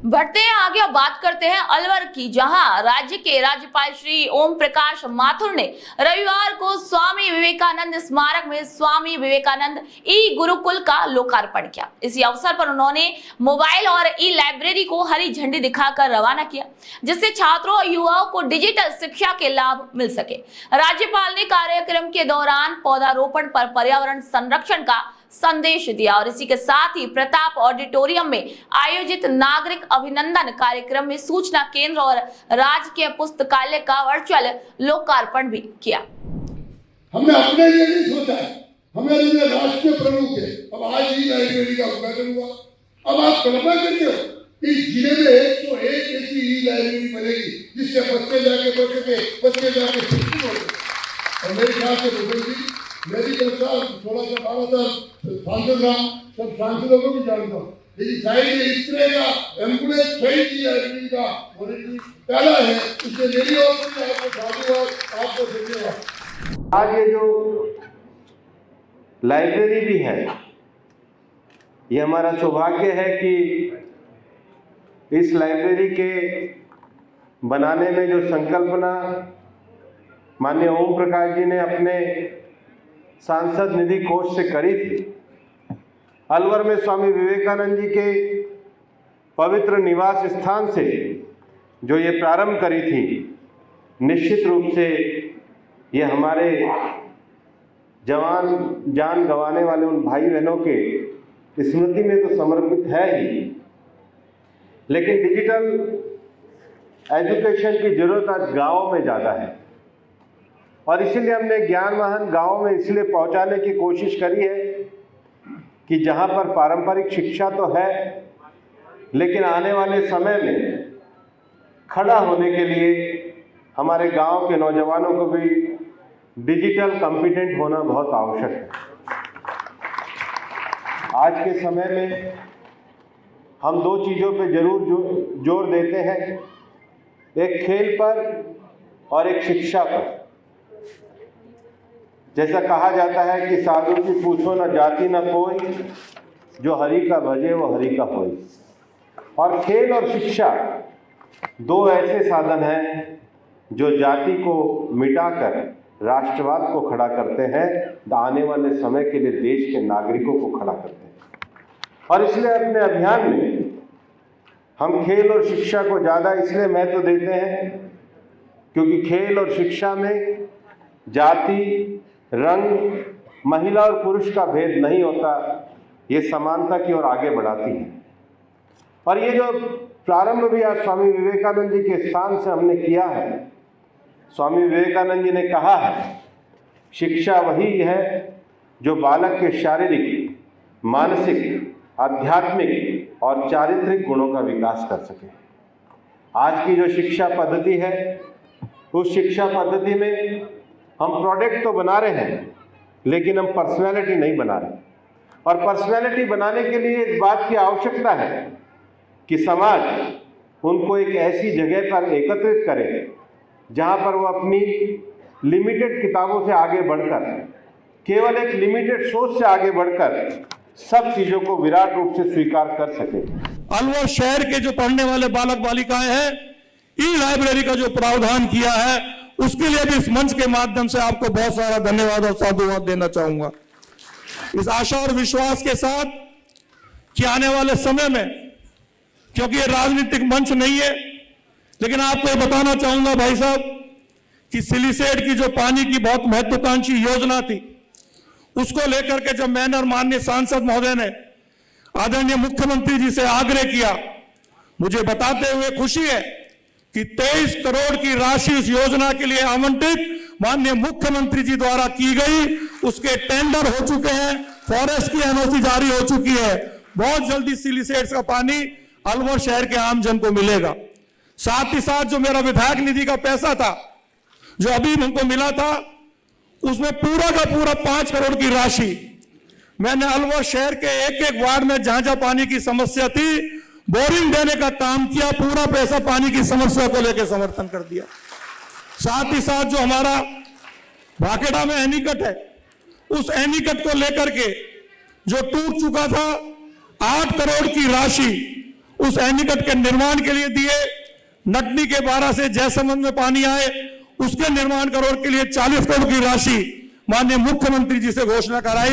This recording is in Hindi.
बढ़ते हैं आगे, अब बात करते हैं अलवर की, जहां राज्य के राज्यपाल श्री ओम प्रकाश माथुर ने रविवार को स्वामी विवेकानंद स्मारक में स्वामी विवेकानंद ई गुरुकुल का लोकार्पण किया। इसी अवसर पर उन्होंने मोबाइल और ई लाइब्रेरी को हरी झंडी दिखाकर रवाना किया, जिससे छात्रों और युवाओं को डिजिटल शिक्षा के लाभ मिल सके। राज्यपाल ने कार्यक्रम के दौरान पौधारोपण पर पर्यावरण संरक्षण का संदेश दिया और इसी के साथ ही प्रताप ऑडिटोरियम में आयोजित नागरिक अभिनंदन कार्यक्रम में सूचना केंद्र और राजकीय पुस्तकालय का वर्चुअल लोकार्पण भी किया। हमने अपने लिए नहीं सोचा है, हमारे लिए राष्ट्रीय प्रमुख है। अब आज ही लाइब्रेरी का उद्घाटन हुआ। अब आप कल्पना करते हो कि जिले में 101 ऐसी ई लाइब्रेरी बनेगी जिससे बच्चे जाके पढ़ सके, बच्चे जाके शिक्षित हो सके। और मेरे ख्याल से मेडिकल साहब थोड़ा सा 12 साल सांसद रहा, सब सांसदों को भी जानता हूँ, लेकिन शायद ये इस तरह का एम्बुलेंस सही की लाइब्रेरी का पहला है। इससे मेरी ओर से आपको साधुवाद, आपको धन्यवाद। आज ये जो लाइब्रेरी भी है, ये हमारा सौभाग्य है कि इस लाइब्रेरी के बनाने में जो संकल्पना माननीय ओम प्रकाश जी ने अपने सांसद निधि कोष से करी थी, अलवर में स्वामी विवेकानंद जी के पवित्र निवास स्थान से जो ये प्रारंभ करी थी, निश्चित रूप से ये हमारे जवान जान गंवाने वाले उन भाई बहनों के स्मृति में तो समर्पित है ही, लेकिन डिजिटल एजुकेशन की जरूरत आज गाँव में ज़्यादा है और इसीलिए हमने ज्ञानवाहन गाँव में इसलिए पहुंचाने की कोशिश करी है कि जहां पर पारंपरिक शिक्षा तो है, लेकिन आने वाले समय में खड़ा होने के लिए हमारे गांव के नौजवानों को भी डिजिटल कॉम्पिटेंट होना बहुत आवश्यक है। आज के समय में हम दो चीज़ों पे जरूर जोर देते हैं, एक खेल पर और एक शिक्षा पर। जैसा कहा जाता है कि साधु की पूछो न जाति न कोई, जो हरि का भजे वो हरि का होई। और खेल और शिक्षा दो ऐसे साधन हैं जो जाति को मिटाकर राष्ट्रवाद को खड़ा करते हैं, आने वाले समय के लिए देश के नागरिकों को खड़ा करते हैं। और इसलिए अपने अभियान में हम खेल और शिक्षा को ज़्यादा इसलिए महत्व देते हैं क्योंकि खेल और शिक्षा में जाति, रंग, महिला और पुरुष का भेद नहीं होता, ये समानता की ओर आगे बढ़ाती है। और ये जो प्रारंभ भी आज स्वामी विवेकानंद जी के स्थान से हमने किया है, स्वामी विवेकानंद जी ने कहा है, शिक्षा वही है जो बालक के शारीरिक, मानसिक, आध्यात्मिक और चारित्रिक गुणों का विकास कर सके। आज की जो शिक्षा पद्धति है, उस शिक्षा पद्धति में हम प्रोडक्ट तो बना रहे हैं, लेकिन हम पर्सनैलिटी नहीं बना रहे। और पर्सनैलिटी बनाने के लिए इस बात की आवश्यकता है कि समाज उनको एक ऐसी जगह पर एकत्रित करे जहां पर वो अपनी लिमिटेड किताबों से आगे बढ़कर, केवल एक लिमिटेड सोच से आगे बढ़कर सब चीज़ों को विराट रूप से स्वीकार कर सके। अलवर शहर के जो पढ़ने वाले बालक बालिकाएं हैं, ई लाइब्रेरी का जो प्रावधान किया है, उसके लिए भी इस मंच के माध्यम से आपको बहुत सारा धन्यवाद और साधुवाद देना चाहूंगा। इस आशा और विश्वास के साथ कि आने वाले समय में, क्योंकि ये राजनीतिक मंच नहीं है, लेकिन आपको ये बताना चाहूंगा भाई साहब कि सिलीसेट की जो पानी की बहुत महत्वाकांक्षी योजना थी, उसको लेकर के जब मैंने और माननीय सांसद महोदय ने आदरणीय मुख्यमंत्री जी से आग्रह किया, मुझे बताते हुए खुशी है कि 23 करोड़ की राशि इस योजना के लिए आवंटित माननीय मुख्यमंत्री जी द्वारा की गई, उसके टेंडर हो चुके हैं, फॉरेस्ट की एनओसी जारी हो चुकी है। बहुत जल्दी सिलीसेट्स का पानी अलवर शहर के आम जन को मिलेगा। साथ ही साथ जो मेरा विधायक निधि का पैसा था, जो अभी हमको मिला था, उसमें पूरा का पूरा 5 करोड़ की राशि मैंने अलवर शहर के एक एक वार्ड में जहां जहां पानी की समस्या थी, बोरिंग देने का काम किया, पूरा पैसा पानी की समस्या को लेकर समर्थन कर दिया। साथ ही साथ जो हमारा भाखेड़ा में एनीकट है, उस एनीकट को लेकर के जो टूट चुका था 8 करोड़ की राशि, उस एनीकट के निर्माण के लिए दिए। नटनी के 12 से जयसमंद में पानी आए, उसके निर्माण करोड़ के लिए 40 करोड़ की राशि माननीय मुख्यमंत्री जी से घोषणा कराई।